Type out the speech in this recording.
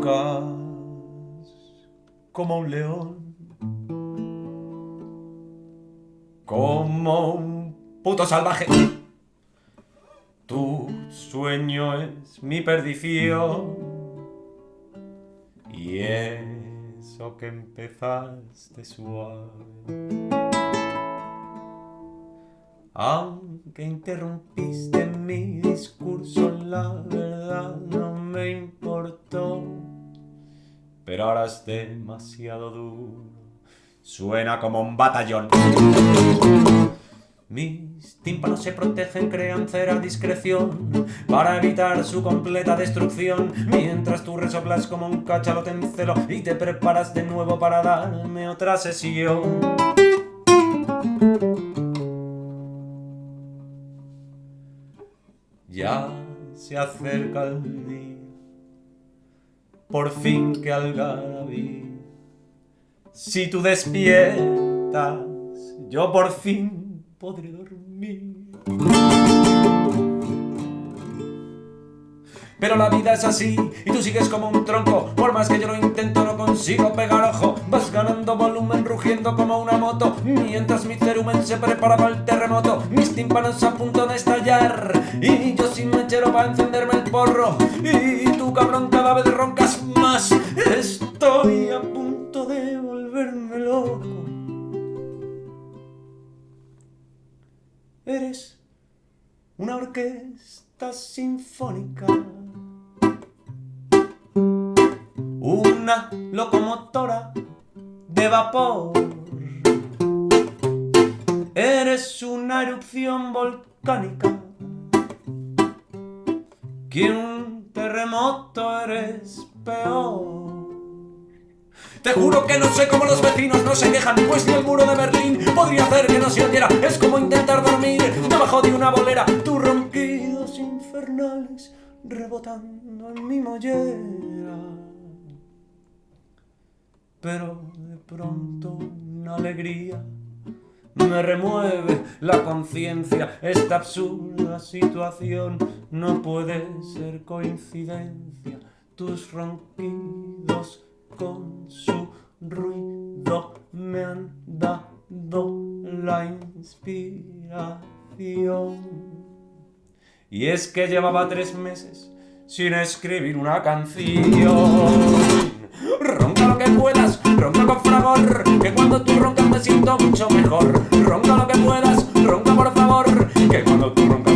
roncas como un león, como un puto salvaje. Tu sueño es mi perdición, y eso que empezaste suave. Aunque interrumpiste mi discurso, la verdad no me importó. Pero ahora es demasiado duro, suena como un batallón. Mis tímpanos se protegen, crean cera a discreción para evitar su completa destrucción, mientras tú resoplas como un cachalote en celo y te preparas de nuevo para darme otra sesión. Ya se acerca el día, por fin que algarabía. Si tú despiertas, yo por fin podré dormir. Pero la vida es así y tú sigues como un tronco. Por más que yo lo intento no consigo pegar ojo. Vas ganando volumen rugiendo como una moto, mientras mi cerumen se prepara para el terremoto. Mis tímpanos a punto de estallar y yo sin mechero para encenderme el porro. Y tú, cabrón, cada vez roncas más. Estoy a punto de volverme loco. Eres una orquesta sinfónica, una locomotora de vapor. Eres una erupción volcánica, que un terremoto eres peor. Te juro que no sé cómo los vecinos no se quejan, pues ni el muro de Berlín podría hacer que no se oyera. Es como intentar dormir debajo de una bolera, tus ronquidos infernales rebotando en mi mollera. Pero de pronto una alegría me remueve la conciencia. Esta absurda situación no puede ser coincidencia. Tus ronquidos con su ruido me han dado la inspiración. Y es que llevaba 3 meses sin escribir una canción. Ronca lo que puedas, ronca con fragor, que cuando tú roncas me siento mucho mejor. Ronca lo que puedas, ronca por favor, que cuando tú roncas